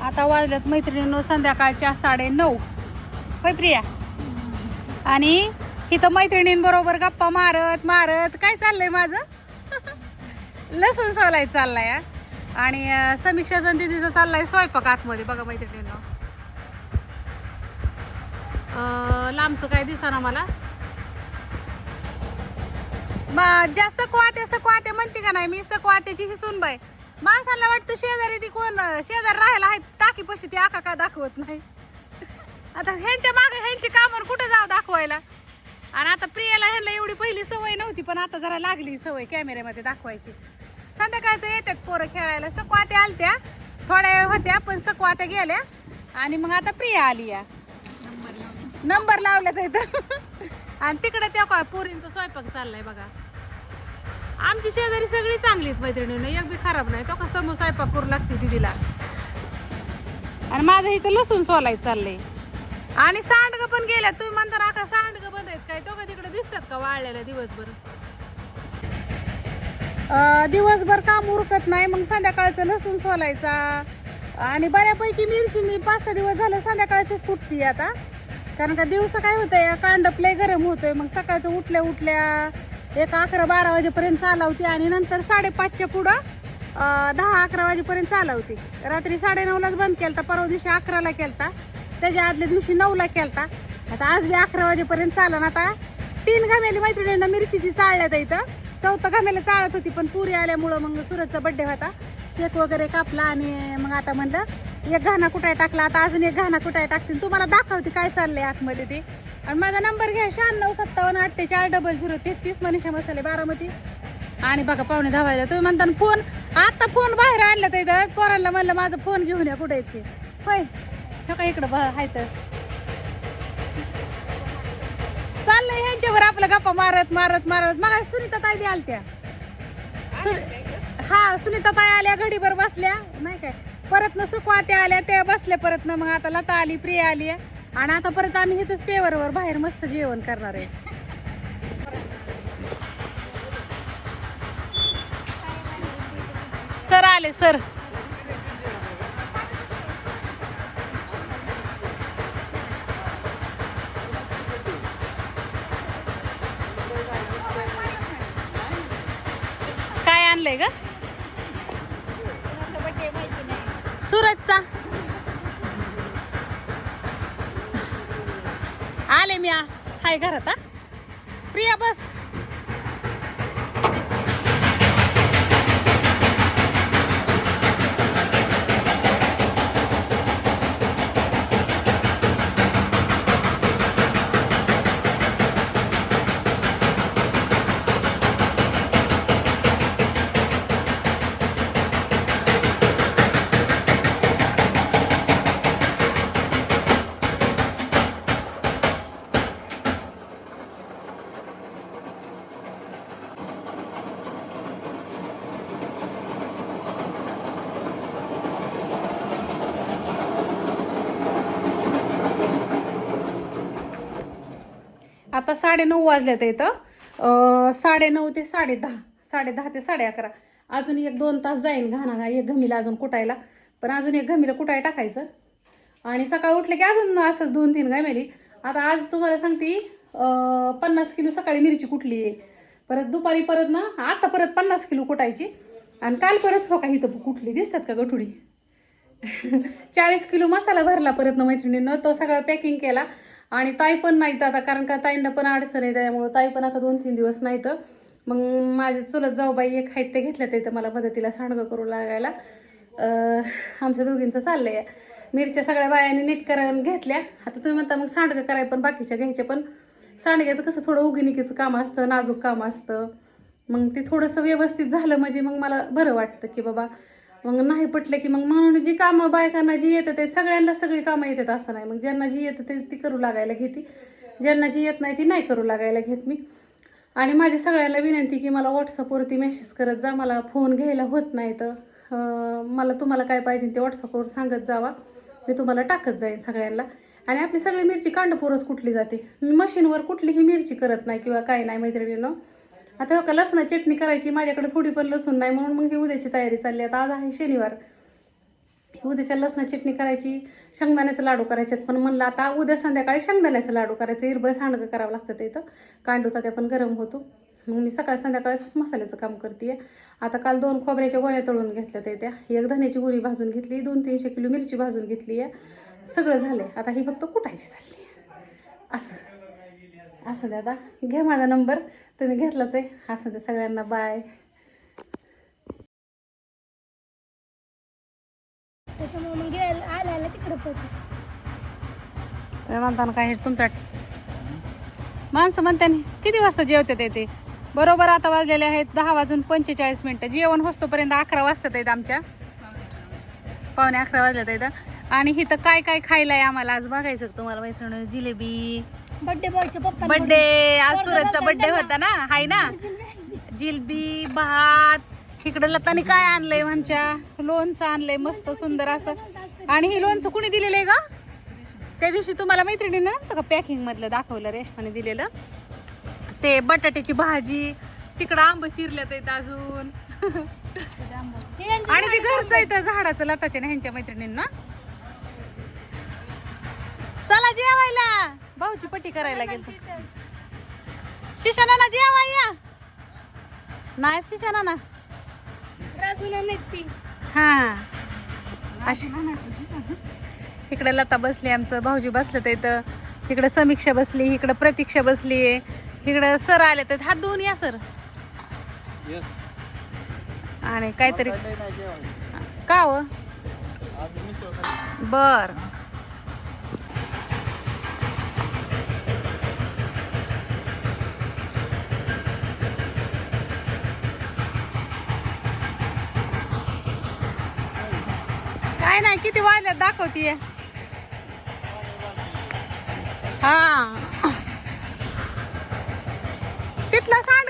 आता वाजल्यात मैत्रिणींनो संध्याकाळच्या 9:30. होय प्रिया? आणि इथं मैत्रिणींबरोबर गप्पा मारत मारत काय चाललंय माझं? लसूण सोलायचं चाललाय. आणि समीक्षाचा दिदीचा चाललाय स्वयंपाक आतमध्ये. बघा मैत्रिणींनो, लांबचं काय दिसना मला. जास्त सकवाते म्हणते का नाही मी, सकवात्याची ही सुनबाई. माणसाला वाटतं शेजारी ती कोण शेजार राहायला आहे टाकी पशी, ती आका का दाखवत नाही. आता ह्यांच्या मागे ह्यांची कामं कुठे जावं दाखवायला. आणि आता प्रियाला ह्यांना एवढी पहिली सवय नव्हती, पण आता जरा लागली सवय कॅमेऱ्यामध्ये दाखवायची. संध्याकाळचं येतात पोरं खेळायला. सकवात्या आलत्या थोड्या वेळ होत्या, पण सकवात्या गेल्या. आणि मग आता प्रिया आली. या नंबर लावल्यात इथं. आणि तिकडे त्या काय पोरींचा स्वयंपाक चाललाय बघा. आमची शेजारी सगळी चांगलीच मैत्रिणीनं, एक बी खराब नाही. तो का समोर स्वयंपाक करू लागते दिदीला. आणि माझं इथं लसूण सोलायचं चाललंय. आणि सांडगं पण गेल्या. तुम्ही म्हणता ना का सांडगं बंद आहेत काय, तो का तिकडे दिसतात का वाळलेल्या दिवसभर. दिवसभर काम उरकत नाही, मग संध्याकाळचं लसूण सोलायचा. आणि बऱ्यापैकी मिरची मी 5-6 दिवस झालं संध्याकाळचीच कुटती आता. कारण का दिवस काय होतंय, कांडप लय गरम होतोय. मग सकाळचं उठल्या उठल्या 11-12 वाजेपर्यंत चालवते. आणि नंतर 5:30च्या पुढं 10-11 वाजेपर्यंत चालवते. रात्री 9:30लाच बंद केलता. परवा दिवशी 11ला केलता. त्याच्या आदल्या दिवशी 9ला केलता. आता आज बी 11 वाजेपर्यंत चालन. आता 3 घमेली मैत्रिणींना मिरचीची चाळल्यात इथं. 4थं घमेला चाळत होती, पण पुरी आल्यामुळं मग सुरतचा बड्डे होता. केक वगैरे कापला. आणि मग आता म्हणलं एक घाणा कुटाय टाकला, आता अजून एक घाणा कुटाय टाकतील. तुम्हाला दाखवते काय चाललंय आतमध्ये ते. आणि माझा नंबर घ्या 9657484033 मनीषा मसाले बारामती. आणि बघा 9:45 वाजले. तुम्ही म्हणता फोन, आता फोन बाहेर आणलं तर इथं पोरांना म्हणलं माझा फोन घेऊन या. कुठे येते होय का इकडं आहे तर चाललंय ह्यांच्यावर आपलं गप्पा मारत मारत मारत. मग सुनीता ताई आलत्या. हा सुनीता ताई आल्या, घडीभर बसल्या नाही काय. परत न सुकवात्या आल्या, त्या बसल्या. परत ना मग आता लता आली, प्रिया आली. आणि आता परत आम्ही इथंच पेवरवर बाहेर मस्त जेवण करणार आहे. सर आले सर. काय आणलंय ग? सुरतचा आले मी. हाय घरात. प्रिया बस. आता 9:30 वाजल्यात इथं. 9:30 ते 10:30, 10:30 ते 11:30. अजून 1-2 तास जाईन घाणा एक घमीला अजून कुटायला. पण अजून एक घमीला कुटायला टाकायचं. आणि सकाळ उठले की अजून असंच 2-3 घमेली. आता आज तुम्हाला सांगते 50 किलो सकाळी मिरची कुटली आहे. परत दुपारी परत ना आता परत 50 किलो कुटायची. आणि काल परत हो का इथं कुठली दिसतात का गठुडी. 40 किलो मसाला भरला परत ना मैत्रिणीनं. तो सगळा पॅकिंग केला. आणि ताई पण नाहीत आता, कारण का ताईंना पण अडचण आहे. त्यामुळं ताई पण आता 2-3 दिवस नाहीत. मग माझे चुलत जाऊबाई एक आहेत ते घेतल्या तिथं मला मदतीला सांडगं करू लागायला. आमच्या दोघींचं चाललंय. मिरच्या सगळ्या बायांनी नीट करून घेतल्या. आता तुम्ही म्हणता मग सांडगं करायला पण बाकीच्या घ्यायच्या. पण सांडग्याचं कसं थोडं उगिनिकीचं काम असतं, नाजूक काम असतं. मग ते थोडंसं व्यवस्थित झालं म्हणजे मग मला बरं वाटतं की बाबा. मग नाही पटलं की मग म्हणून जी कामं बायकांना जी येतं ते सगळ्यांना सगळी कामं येतात असं नाही. मग ज्यांना जी येतं ते ती करू लागायला घेते, ज्यांना जी येत नाही ती नाही करू लागायला घेत मी. आणि माझी सगळ्यांना विनंती की मला व्हॉट्सअपवरती मेसेज करत जा. मला फोन घ्यायला होत नाही तर मला तुम्हाला काय पाहिजे ते व्हॉट्सअपवर सांगत जावा. मी तुम्हाला टाकत जाईन सगळ्यांना. आणि आपली सगळी मिरची कांडपोरच कुठली जाते. मी मशीनवर कुठलीही मिरची करत नाही किंवा काय नाही मैत्रिणीनं. आता हो का लसणा चटणी करायची, माझ्याकडे थोडी पण लसूण नाही म्हणून मग ही उद्याची तयारी चालली. आता आज आहे शनिवार. उद्याच्या लसणा चटणी करायची, शेंगदाण्याचं लाडू करायचे, पण म्हणलं आता उद्या संध्याकाळी शेंगदाण्याचं लाडू करायचं. हिरबळ सांडगं करावं लागतं ते इथं, कांडू त्या पण गरम होतो. मग मी सकाळ संध्याकाळीच मसाल्याचं काम करते. आता काल 2 खोबऱ्याच्या गोण्या तळून घेतल्या त्या, एक धण्याची गुरी भाजून घेतली, 200-300 किलो मिरची भाजून घेतली आहे. सगळं झालं आहे. आता ही फक्त कुटायची चालली आहे. असं द्या. आता घ्या माझा नंबर, तुम्ही घेतलाच आहे. असं द्या सगळ्यांना, बाय. म्हणताना काय तुमचा माणसं म्हणताना किती वाजता जेवतात येते? बरोबर आता वाजलेले आहेत 10:45. जेवण होतोपर्यंत 11 वाजतात आहेत, आमच्या पावणे 11 वाजल्यात आहेत. आणि इथं काय काय खायला आहे आम्हाला आज बघायचं तुम्हाला मैत्रिणी. जिलेबी, बर्थडे बॉयचे पप्पा बर्थडे, आज सूरजचा बर्थडे होता ना, हाय ना. जिलेबी, भात, इकडं लतानी काय आणलंय आमच्या, लोणचं आणलंय मस्त सुंदर असं. आणि हे लोणचं कुणी दिलेलं आहे का? त्या दिवशी तुम्हाला मैत्रिणीने नव्हतं का पॅकिंग मधलं दाखवलं, रेशमाने दिलेलं ते. बटाट्याची भाजी, तिकडं आंब चिरल्यात आहेत अजून. आणि ते घरचं इथं झाडाचं लताच्या ह्यांच्या मैत्रिणींना. चला जेवायला, भाऊची पट्टी करायला गेलो. शिशाना जेवा या. नाही शिशाना ना, हा अशी. इकडे लता बसली, आमचं भाऊजी बसलं तर इथं. इकडे समीक्षा बसली, इकडे प्रतीक्षा बसली, इकडं सर आले तर हात धुवून या सर. आणि काहीतरी का हो बर. काय नाही, किती वाजल्यात दाखवतीये. हा तिथला सांड